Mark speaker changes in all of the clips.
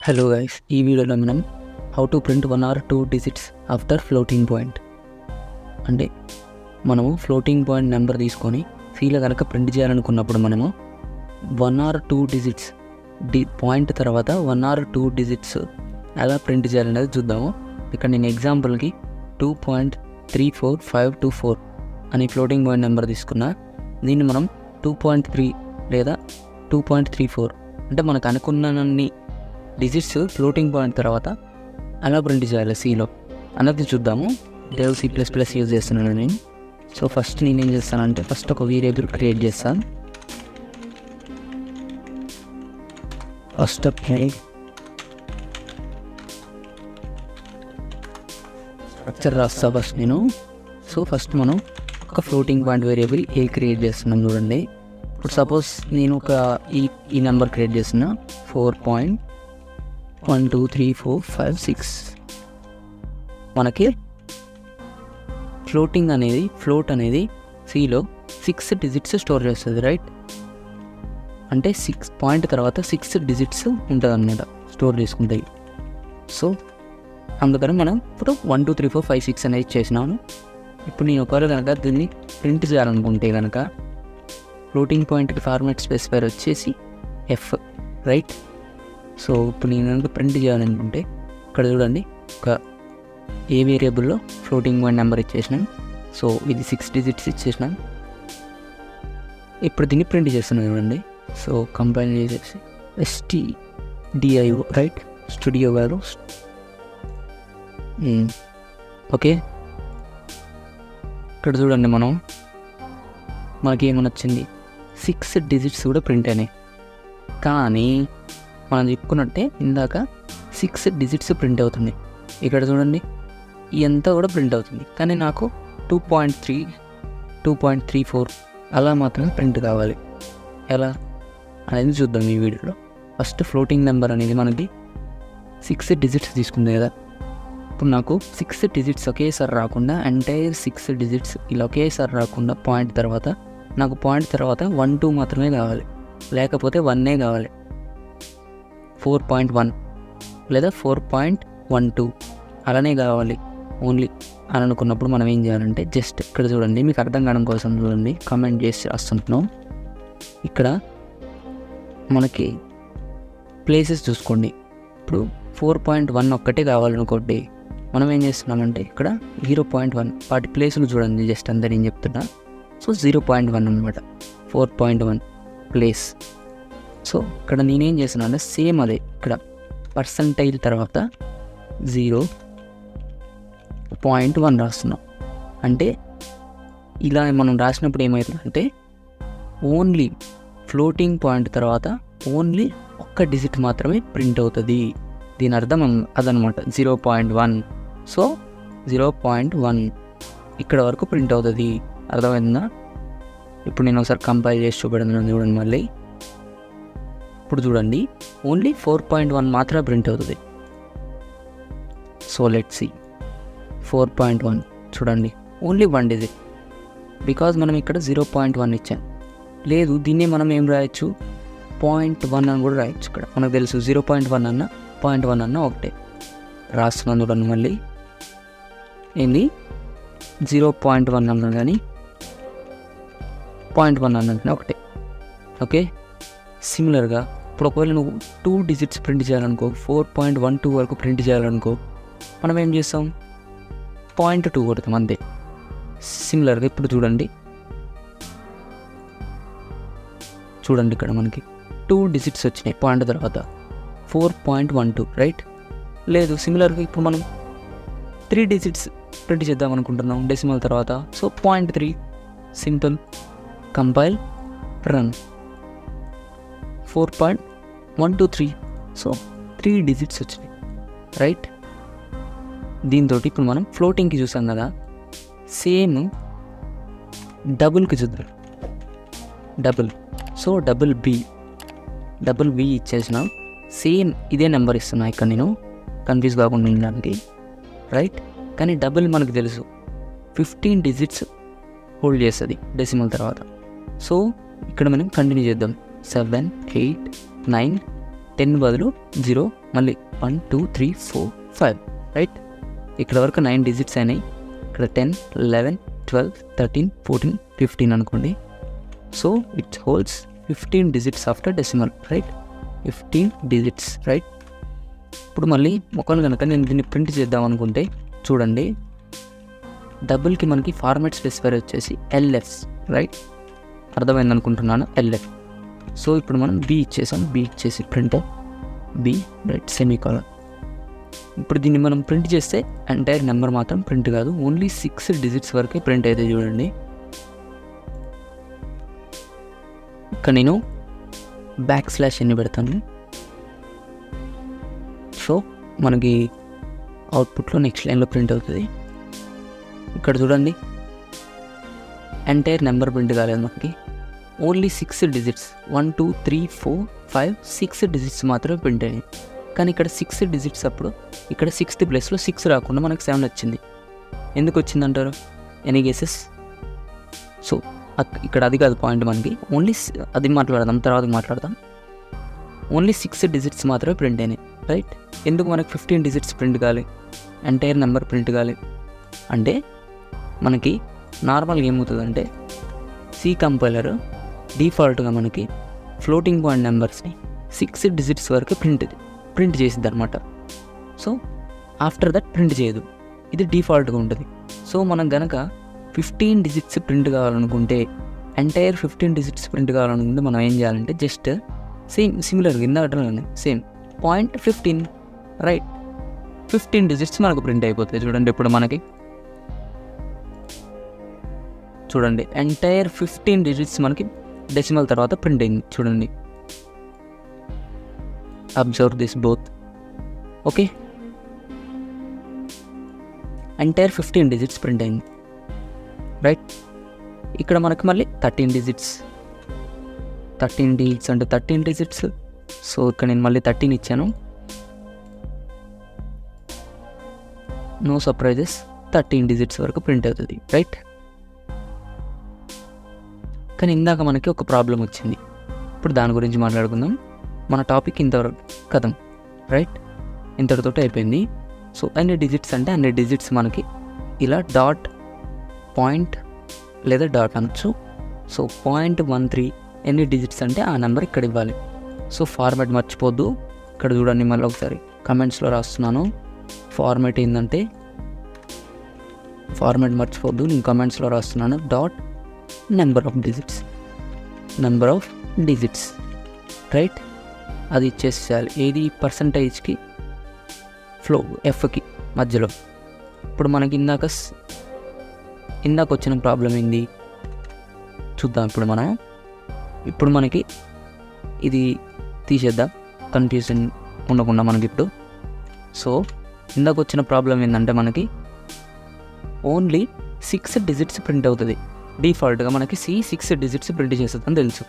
Speaker 1: Hello guys, ఈ వీడియోలో మనం how to print 1 or 2 digits after floating point. అంటే మనము ఫ్లోటింగ్ పాయింట్ నెంబర్ తీసుకొని సీలో కనుక ప్రింట్ చేయాలనుకున్నప్పుడు మనము 1 or 2 digits పాయింట్ తర్వాత 1 or 2 digits ఎలా ప్రింట్ చేయాలనేది చూద్దాము. ఇక్కడ నేను ఎగ్జాంపుల్కి 2.34524 అని ఫ్లోటింగ్ పాయింట్ నెంబర్ తీసుకున్నా. దీన్ని మనం 2.3 లేదా 2.34 అంటే మనకు అనుకున్నన్ని డిజిట్స్ ఫ్లోటింగ్ పాయింట్ తర్వాత అలా ప్రింట్ చేయాలి సీలో అన్నది చూద్దాము. డెవ్ C++ యూజ్ చేస్తున్నాను నేను. సో ఫస్ట్ నేనేం చేస్తానంటే ఫస్ట్ ఒక వేరియబుల్ క్రియేట్ చేస్తాను. ఫస్ట్ స్ట్రక్చర్ రాస్తా ఫస్ట్ నేను. సో ఫస్ట్ మనం ఒక ఫ్లోటింగ్ పాయింట్ వేరియబుల్ ఏ క్రియేట్ చేస్తున్నాం చూడండి. ఇప్పుడు సపోజ్ నేను ఒక ఈ నెంబర్ క్రియేట్ చేస్తున్నా 4.12345 మనకి ఫ్లోట్ అనేది సిలో 6 digits స్టోర్ చేస్తుంది, రైట్? అంటే 6 పాయింట్ తర్వాత 6 digits ఉంటుంది అన్నమాట, స్టోర్ చేసుకుంటాయి. సో అందుకని మనం ఇప్పుడు 1 2 3 4 5 6 అనేది చేసినాను. ఇప్పుడు నేను ఒకవేళ కనుక దీన్ని ప్రింట్ చేయాలనుకుంటే కనుక ఫ్లోటింగ్ పాయింట్కి ఫార్మాట్ స్పెసిఫైర్ వచ్చేసి F, రైట్? సో ఇప్పుడు నేను కనుక ప్రింట్ చేయాలనుకుంటే ఇక్కడ చూడండి, ఒక ఏ వేరియబుల్లో ఫ్లోటింగ్ పాయింట్ నెంబర్ ఇచ్చేసినాను. సో ఇది 6 digits ఇచ్చేసినాను. ఇప్పుడు దీన్ని ప్రింట్ చేస్తున్నాను చూడండి. సో కంపైల్ చేసేసి stdio, రైట్? స్టూడియో వారు ఓకే. ఇక్కడ చూడండి, మనకి ఏమని వచ్చింది, 6 digits కూడా ప్రింట్ అయినాయి. కానీ మనం చెప్పుకున్నట్టే ఇందాక 6 digits ప్రింట్ అవుతుంది. ఇక్కడ చూడండి, ఇదంతా కూడా ప్రింట్ అవుతుంది. కానీ నాకు 2.3 2.34 అలా మాత్రమే ప్రింట్ కావాలి. ఎలా అనేది చూద్దాం ఈ వీడియోలో. ఫస్ట్ ఫ్లోటింగ్ నెంబర్ అనేది మనకి 6 digits తీసుకుంది కదా. ఇప్పుడు నాకు 6 digits ఒకేసారి రాకుండా, ఎంటైర్ 6 digits ఇలా ఒకేసారి రాకుండా పాయింట్ తర్వాత నాకు పాయింట్ తర్వాత 1 2 మాత్రమే కావాలి, లేకపోతే 1 కావాలి. 4.1 లేదా 4.12 అలానే కావాలి ఓన్లీ అని అనుకున్నప్పుడు మనం ఏం చేయాలంటే జస్ట్ ఇక్కడ చూడండి, మీకు అర్థం కావడం కోసం చూడండి, కామెంట్ చేసి రాస్తున్నాం. ఇక్కడ మనకి ప్లేసెస్ చూసుకోండి. ఇప్పుడు 4.1 ఒక్కటే కావాలనుకోండి, మనం ఏం చేస్తున్నామంటే ఇక్కడ 0.1 వాటి ప్లేసులు చూడండి, జస్ట్ అంతా నేను చెప్తున్నా. సో 0.1 అనమాట 4.1 ప్లేస్. సో ఇక్కడ నేనేం చేస్తున్నాను అంటే సేమ్ అదే, ఇక్కడ పర్సంటైల్ తర్వాత 0.1 రాస్తున్నాం. అంటే ఇలా మనం రాసినప్పుడు ఏమవుతుందంటే ఓన్లీ ఫ్లోటింగ్ పాయింట్ తర్వాత ఓన్లీ ఒక్క డిజిట్ మాత్రమే ప్రింట్ అవుతుంది. దీని అర్థం అదనమాట 0.1. సో 0.1 ఇక్కడ వరకు ప్రింట్ అవుతుంది. అర్థమైందా? ఇప్పుడు నేను ఒకసారి కంపైల్ చేసి చూపెడుతున్నాను చూడండి మళ్ళీ. ఇప్పుడు చూడండి, ఓన్లీ 4.1 మాత్రమే ప్రింట్ అవుతుంది. సో లెట్స్ సీ 4.1 చూడండి, ఓన్లీ 1 digit. బికాజ్ మనం ఇక్కడ 0.1 ఇచ్చాం. లేదు, దీన్ని మనం ఏం రాయొచ్చు, 0.1 అని కూడా రాయొచ్చు. ఇక్కడ మనకు తెలుసు 0.1 అన్న 0.1 అన్న ఒకటే. రాస్తున్నాను చూడండి మళ్ళీ, ఏంది 0.1 అన్నా కానీ 0.1 అన్నది ఒకటే. ఓకే, సిమిలర్గా ఇప్పుడు ఒకవేళ నువ్వు 2 digits ప్రింట్ చేయాలనుకో, 4.12 వరకు ప్రింట్ చేయాలనుకో, మనం ఏం చేస్తాం, 0.2 కొడతాం అంతే. సిమిలర్గా ఇప్పుడు చూడండి ఇక్కడ మనకి 2 digits వచ్చినాయి పాయింట్ తర్వాత 4.12, రైట్? లేదు, సిమిలర్గా ఇప్పుడు మనం 3 digits ప్రింట్ చేద్దాం అనుకుంటున్నాం డెసిమల్ తర్వాత. So 0.3 simple, compile, run. 4.123 so 3 digits వచ్చినాయి, రైట్? దీంతో ఇప్పుడు మనం ఫ్లోటింగ్కి చూసాం కదా, సేమ్ డబుల్కి చూద్దాం. సో డబుల్ బి ఇచ్చేసినాం. సేమ్ ఇదే నెంబర్ ఇస్తున్నా ఇక్కడ నేను కన్ఫ్యూజ్ కాకుండా ఉండడానికి, రైట్? కానీ డబుల్ మనకు తెలుసు 15 digits హోల్డ్ చేస్తుంది డెసిమల్ తర్వాత. సో ఇక్కడ మనం కంటిన్యూ చేద్దాం. 7 8 9 10 బదులు 0, మళ్ళీ 1 2 3 4 5, రైట్. ఇక్కడ వరకు 9 డిజిట్స్ అయినాయి. ఇక్కడ 10 11 12 13 14 15 అనుకోండి. So it holds 15 digits after decimal, right. 15 digits, right. ఇప్పుడు మళ్ళీ ఒకవేళ కనుక నేను దీన్ని ప్రింట్ చేద్దాం అనుకుంటే చూడండి, డబుల్కి మనకి ఫార్మాట్ స్పెసిఫైర్ వచ్చేసి ఎల్ఎఫ్, రైట్. అర్థమైంది అనుకుంటున్నాను, ఎల్ఎఫ్. సో ఇప్పుడు మనం బి ఇచ్చేసాం, బి ఇచ్చేసి ప్రింట్ బి, రైట్, సెమీకాలన్. ఇప్పుడు దీన్ని మనం ప్రింట్ చేస్తే ఎంటైర్ నెంబర్ మాత్రం ప్రింట్ కాదు, ఓన్లీ 6 డిజిట్స్ వరకే ప్రింట్ అయితే చూడండి. ఇక్కడ నేను \n పెడతాను. సో మనకి అవుట్పుట్లో నెక్స్ట్ లైన్లో ప్రింట్ అవుతుంది. ఇక్కడ చూడండి, ఎంటైర్ నెంబర్ ప్రింట్ కాలేదు మనకి, ఓన్లీ 6 డిజిట్స్ 1 2 3 4 5 6 డిజిట్స్ మాత్రమే ప్రింట్ అయ్యాయి. కానీ ఇక్కడ 6 డిజిట్స్ అప్పుడు ఇక్కడ 6th ప్లేస్లో 6 రాకుండా మనకు 7 వచ్చింది. ఎందుకు వచ్చిందంటారు? Any guesses? సో ఇక్కడ అది కాదు పాయింట్, మనకి ఓన్లీ అది మాట్లాడదాం, తర్వాత మాట్లాడదాం. ఓన్లీ 6 డిజిట్స్ మాత్రమే ప్రింట్ అయినాయి, రైట్. ఎందుకు మనకు 15 డిజిట్స్ ప్రింట్ కావాలి, ఎంటైర్ నెంబర్ ప్రింట్ కావాలి అంటే మనకి నార్మల్గా ఏమవుతుందంటే సి కంపైలర్ డిఫాల్ట్గా మనకి ఫ్లోటింగ్ పాయింట్ నెంబర్స్ని 6 డిజిట్స్ వరకు ప్రింట్ చేసిద్ది అనమాట. సో ఆఫ్టర్ దట్ ప్రింట్ చేయదు, ఇది డిఫాల్ట్గా ఉంటుంది. సో మనం కనుక 15 డిజిట్స్ ప్రింట్ కావాలనుకుంటే, ఎంటైర్ 15 డిజిట్స్ ప్రింట్ కావాలనుకుంటే మనం ఏం చేయాలంటే జస్ట్ సిమిలర్గా ఇందాకనే సేమ్ 0.15, రైట్. 15 డిజిట్స్ మనకు ప్రింట్ అయిపోతాయి. చూడండి ఇప్పుడు మనకి చూడండి ఎంటైర్ 15 డిజిట్స్ మనకి డెసిమల్ తర్వాత ప్రింట్ అయింది. చూడండి, observe this both, okay. Entire 15 digits print అయింది, రైట్. ఇక్కడ మనకి మళ్ళీ 13 డిజిట్స్ అంటే 13 డిజిట్స్. సో ఇక్కడ నేను మళ్ళీ 13 ఇచ్చాను, నో సర్ప్రైజెస్, 13 డిజిట్స్ వరకు ప్రింట్ అవుతుంది, రైట్. కానీ ఇందాక మనకి ఒక ప్రాబ్లం వచ్చింది, ఇప్పుడు దాని గురించి మాట్లాడుకుందాం. మన టాపిక్ ఇంతవరకు కథం, రైట్. ఇంతటితో అయిపోయింది. సో అన్ని డిజిట్స్ అంటే అన్ని డిజిట్స్ మనకి ఇలా డాట్, పాయింట్ లేదా డాట్ అనొచ్చు. సో 0.13 ఎన్ని డిజిట్స్ అంటే ఆ నెంబర్ ఇక్కడ ఇవ్వాలి. సో ఫార్మాట్ మర్చిపోద్దు. ఇక్కడ చూడండి, మళ్ళీ ఒకసారి కమెంట్స్లో రాస్తున్నాను. ఫార్మాట్ ఏంటంటే ఫార్మాట్ మర్చిపోద్దు, నేను కమెంట్స్లో రాస్తున్నాను. Dot number of digits, right. అది ఇచ్చేసేయాలి. ఏది పర్సంటేజ్కి ఫ్లో ఎఫ్కి మధ్యలో. ఇప్పుడు మనకి ఇందాక వచ్చిన ప్రాబ్లం ఏంది చూద్దాం. ఇప్పుడు మనకి ఇది తీసేద్దాం, కన్ఫ్యూజన్ ఉండకుండా మనకి ఇప్పుడు. సో ఇందాక వచ్చిన ప్రాబ్లం ఏంటంటే మనకి ఓన్లీ 6 డిజిట్స్ ప్రింట్ అవుతుంది. డిఫాల్ట్గా మనకి 6 డిజిట్స్ ప్రింట్ చేస్తుందని తెలుసు.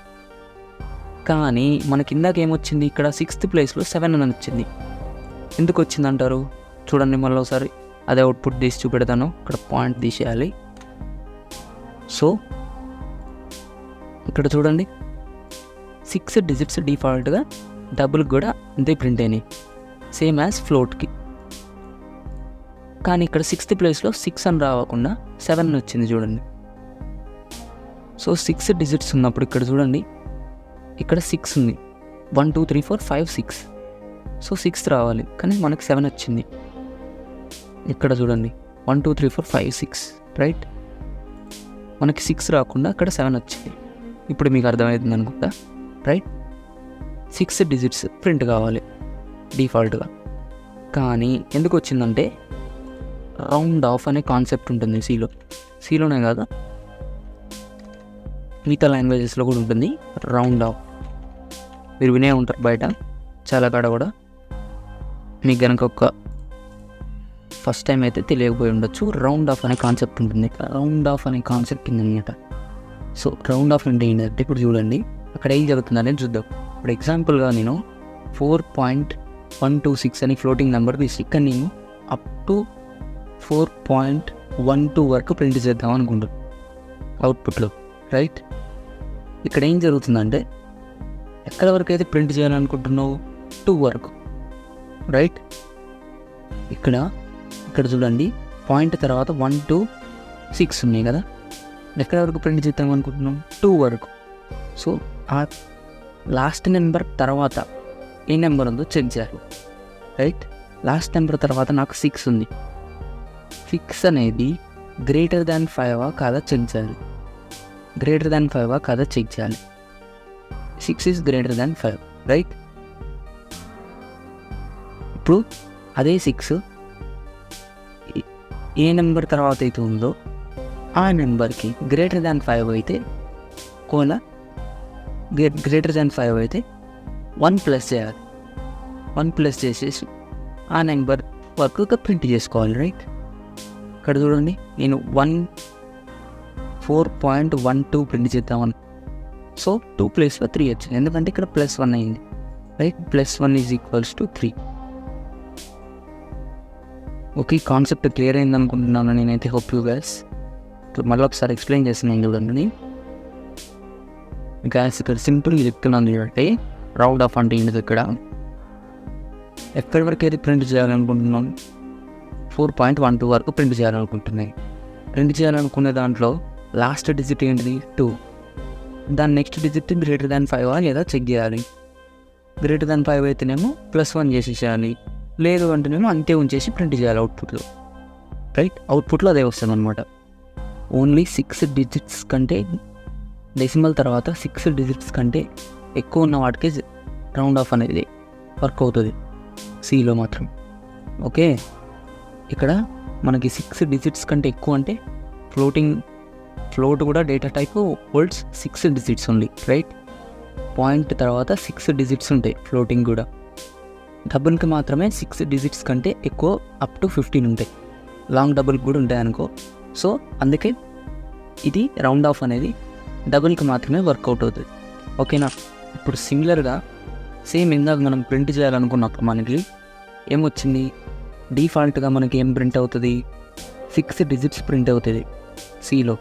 Speaker 1: కానీ మనకి ఇందాక ఏమొచ్చింది, ఇక్కడ 6th ప్లేస్లో 7 అని వచ్చింది. ఎందుకు వచ్చింది అంటారు? చూడండి మళ్ళీ ఒకసారి అదే అవుట్పుట్ తీసి చూపెడతాను. ఇక్కడ పాయింట్ తీసేయాలి. సో ఇక్కడ చూడండి, 6 డిజిట్స్ డిఫాల్ట్గా డబుల్ కూడా అంతే ప్రింట్ అయినాయి, సేమ్ యాజ్ ఫ్లోట్కి. కానీ ఇక్కడ 6th ప్లేస్లో 6 అని రావకుండా 7 అని వచ్చింది చూడండి. సో 6 డిజిట్స్ ఉన్నప్పుడు ఇక్కడ చూడండి, ఇక్కడ 6 ఉంది, 1 2 3 4 5 6. సో 6 రావాలి, కానీ మనకి 7 వచ్చింది. ఇక్కడ చూడండి 1 2 3 4 5 6, రైట్. మనకి 6 రాకుండా అక్కడ 7 వచ్చింది. ఇప్పుడు మీకు అర్థమవుతుంది అనుకుంటా, రైట్. 6 డిజిట్స్ ప్రింట్ కావాలి డిఫాల్ట్గా. కానీ ఎందుకు వచ్చిందంటే రౌండ్ ఆఫ్ అనే కాన్సెప్ట్ ఉంటుంది సిలోనే కాదు, మిగతా లాంగ్వేజెస్లో కూడా ఉంటుంది రౌండ్ ఆఫ్. మీరు వినే ఉంటారు బయట చాలా కాడ కూడా. మీకు కనుక ఒక ఫస్ట్ టైం అయితే తెలియకపోయి ఉండొచ్చు. రౌండ్ ఆఫ్ అనే కాన్సెప్ట్ ఉంటుంది. రౌండ్ ఆఫ్ అనే కాన్సెప్ట్ ఉందన్నమాట. సో రౌండ్ ఆఫ్ అంటే ఏంటంటే ఇప్పుడు చూడండి అక్కడ ఏం జరుగుతుందనేది చూద్దాం. ఇప్పుడు ఎగ్జాంపుల్గా నేను 4.126 అని ఫ్లోటింగ్ నెంబర్ తీసి ఇక్కడ నేను అప్ టు 4.12 వరకు ప్రింట్ చేద్దాం అనుకుంటాను అవుట్పుట్లో, రైట్. ఇక్కడ ఏం జరుగుతుందంటే ఎక్కడ వరకు అయితే ప్రింట్ చేయాలనుకుంటున్నావు 2 వరకు, రైట్. ఇక్కడ చూడండి పాయింట్ తర్వాత 1 to 6 ఉన్నాయి కదా, ఎక్కడ వరకు ప్రింట్ చేద్దాం అనుకుంటున్నాం? 2 వరకు. సో ఆ లాస్ట్ నెంబర్ తర్వాత ఏ నెంబర్ ఉందో చెక్ చేయాలి, రైట్. లాస్ట్ నెంబర్ తర్వాత నాకు 6 ఉంది. 6 అనేది గ్రేటర్ దాన్ 5 కాదా చెక్ చేయాలి. గ్రేటర్ దాన్ 5 కాదా చెక్ చేయాలి. 6 ఈజ్ గ్రేటర్ దాన్ 5, రైట్. ఇప్పుడు అదే 6 ఏ నెంబర్ తర్వాత అయితే ఉందో ఆ నెంబర్కి గ్రేటర్ దాన్ 5 అయితే గ్రేటర్ దాన్ 5 అయితే 1 ప్లస్ చేయాలి. 1 ప్లస్ చేసేసి ఆ నెంబర్ వరకు ప్రింట్ చేసుకోవాలి, రైట్. ఇక్కడ చూడండి నేను 4.12 ప్రింట్ చేద్దామని. సో 2 ప్లేస్లో 3 వచ్చింది, ఎందుకంటే ఇక్కడ +1 అయింది, right. +1 is equals to 3. Okay, concept clear అయింది అనుకుంటున్నాను నేనైతే. Hope you guys. మళ్ళీ ఒకసారి ఎక్స్ప్లెయిన్ చేస్తున్నాను చూడండి గైస్. ఇక్కడ సింపుల్గా చెప్తున్నాను చూడండి, రౌండ్ ఆఫ్ అంటే ఏంటిది. ఇక్కడ ఎక్కడి వరకు అయితే ప్రింట్ చేయాలనుకుంటున్నాను? 4.12 వరకు ప్రింట్ చేయాలనుకుంటున్నాయి. ప్రింట్ చేయాలనుకునే దాంట్లో లాస్ట్ డిజిట్ ఏంటిది? 2. దాని నెక్స్ట్ డిజిట్ గ్రేటర్ దాన్ 5 లేదా చెక్ చేయాలి. గ్రేటర్ దాన్ 5 అయితేనేమో +1 చేసేసేయాలి, లేదు అంటేనేమో అంతే ఉంచేసి ప్రింట్ చేయాలి అవుట్పుట్లో, రైట్. అవుట్పుట్లో అదే వస్తుంది అనమాట. ఓన్లీ 6 డిజిట్స్ కంటే, డెసిమల్ తర్వాత 6 డిజిట్స్ కంటే ఎక్కువ ఉన్న వాటికి రౌండ్ ఆఫ్ అనేది వర్క్ అవుతుంది సిలో మాత్రం. ఓకే, ఇక్కడ మనకి 6 డిజిట్స్ కంటే ఎక్కువ అంటే ఫ్లోట్ కూడా డేటా టైప్ హోల్డ్స్ 6 డిజిట్స్ ఉంది, రైట్. పాయింట్ తర్వాత 6 డిజిట్స్ ఉంటాయి ఫ్లోటింగ్ కూడా. డబుల్కి మాత్రమే 6 డిజిట్స్ కంటే ఎక్కువ అప్ టు 15 ఉంటాయి. లాంగ్ డబుల్కి కూడా ఉంటాయి అనుకో. సో అందుకే ఇది రౌండ్ ఆఫ్ అనేది డబుల్కి మాత్రమే వర్కౌట్ అవుతుంది, ఓకేనా. ఇప్పుడు సిమిలర్గా సేమ్ ఇందాక మనం ప్రింట్ చేయాలనుకున్నప్పుడు మనకి ఏమొచ్చింది? డిఫాల్ట్గా మనకి ఏం ప్రింట్ అవుతుంది? 6 డిజిట్స్ ప్రింట్ అవుతుంది సిలో,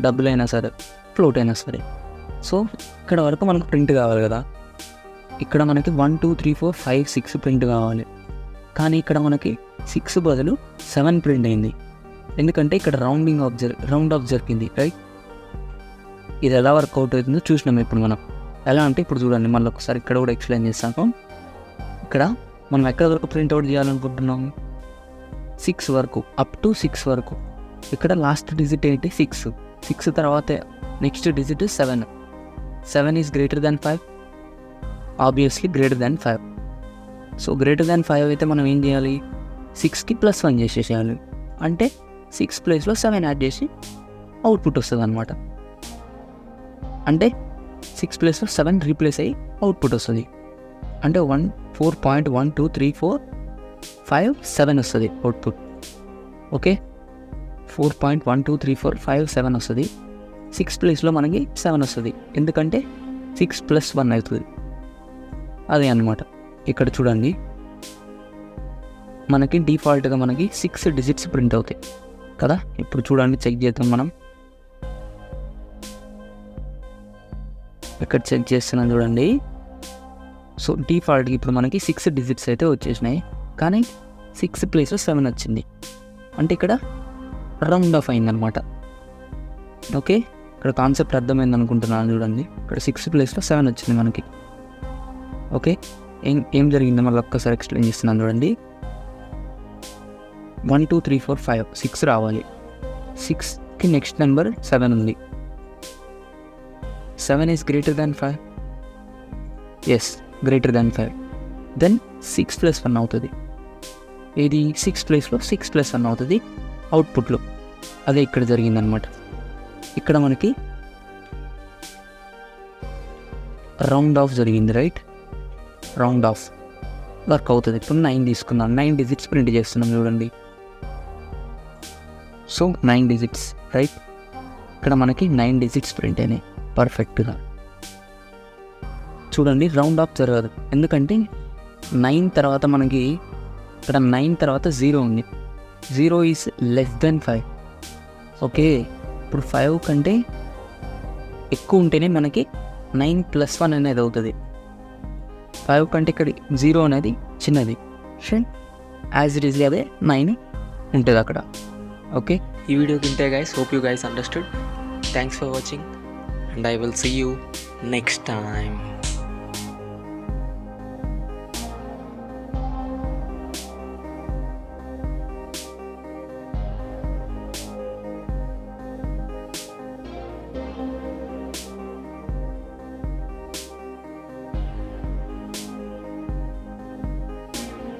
Speaker 1: డబుల్ అయినా సరే ఫ్లోట్ అయినా సరే. సో ఇక్కడ వరకు మనకు ప్రింట్ కావాలి కదా. ఇక్కడ మనకి 1 2 3 4 5 6 ప్రింట్ కావాలి, కానీ ఇక్కడ మనకి 6 బదులు 7 ప్రింట్ అయింది, ఎందుకంటే ఇక్కడ రౌండ్ ఆఫ్ జరిగింది, రైట్. ఇది ఎలా వర్కౌట్ అవుతుందో చూసినాం ఇప్పుడు మనం. ఎలా అంటే ఇప్పుడు చూడండి, మళ్ళీ ఒకసారి ఇక్కడ కూడా ఎక్స్ప్లెయిన్ చేస్తాను. ఇక్కడ మనం ఎక్కడ వరకు ప్రింట్అవుట్ చేయాలనుకుంటున్నాం? 6 వరకు, అప్ టు 6 వరకు. ఇక్కడ లాస్ట్ డిజిట్ ఏంటి? 6 తర్వాత next digit 7. 7 is greater than 5, obviously greater than 5. So greater than 5 అయితే మనం ఏం చేయాలి? 6కి +1 చేసేసేయాలి, అంటే 6 ప్లేస్లో 7 యాడ్ చేసి అవుట్పుట్ వస్తుంది అనమాట. అంటే 6 ప్లేస్లో 7 రీప్లేస్ అయ్యి అవుట్పుట్ వస్తుంది, అంటే 4.123457 వస్తుంది అవుట్పుట్. ఓకే, 4.123457 వస్తుంది. 6 ప్లేస్లో మనకి 7 వస్తుంది, ఎందుకంటే 6 + 1 అవుతుంది. అదే అనమాట. ఇక్కడ చూడండి మనకి డిఫాల్ట్గా మనకి 6 డిజిట్స్ ప్రింట్ అవుతాయి కదా. ఇప్పుడు చూడండి, చెక్ చేద్దాం మనం. ఇక్కడ చెక్ చేస్తున్నాం చూడండి. సో డిఫాల్ట్గా ఇప్పుడు మనకి 6 డిజిట్స్ అయితే వచ్చేసినాయి, కానీ 6 ప్లేస్లో 7 వచ్చింది, అంటే ఇక్కడ రౌండ్ ఆఫ్ అయిందనమాట. ఓకే, ఇక్కడ కాన్సెప్ట్ అర్థమైంది అనుకుంటున్నాను చూడండి. ఇక్కడ 6 ప్లేస్లో 7 వచ్చింది మనకి. ఓకే, ఏం జరిగిందో మళ్ళీ ఒక్కసారి ఎక్స్ప్లెయిన్ చేస్తున్నాను చూడండి. 1 2 3 4 5 6 రావాలి. 6కి నెక్స్ట్ నెంబర్ 7 ఉంది. 7 is greater than 5. Yes, greater than 5. Then 6 + 1 అవుతుంది. ఇది 6 ప్లేస్లో 6 + 1 అవుతుంది అవుట్పుట్లో. అదే ఇక్కడ జరిగిందనమాట. ఇక్కడ మనకి రౌండ్ ఆఫ్ జరిగింది, రైట్. రౌండ్ ఆఫ్ వర్క్ అవుతుంది. ఇప్పుడు 9 తీసుకున్నాం, 9 డిజిట్స్ ప్రింట్ చేస్తున్నాం చూడండి. So 9 digits, right. ఇక్కడ మనకి 9 డిజిట్స్ ప్రింట్ అయినాయి పర్ఫెక్ట్గా. చూడండి, రౌండ్ ఆఫ్ జరగదు, ఎందుకంటే 9 తర్వాత మనకి ఇక్కడ 9 తర్వాత 0 ఉంది. 0 ఈజ్ లెస్ దెన్ 5. ఓకే, ఇప్పుడు 5 కంటే ఎక్కువ ఉంటేనే మనకి 9 + 1 అనేది అవుతుంది. 5 కంటే ఇక్కడ 0 అనేది చిన్నది, సో యాజ్ ఇట్ ఈస్ అదే 9 ఉంటుంది అక్కడ. ఓకే, ఈ వీడియోకి ఇంతే guys. Hope you guys understood. Thanks for watching and I will see you next time.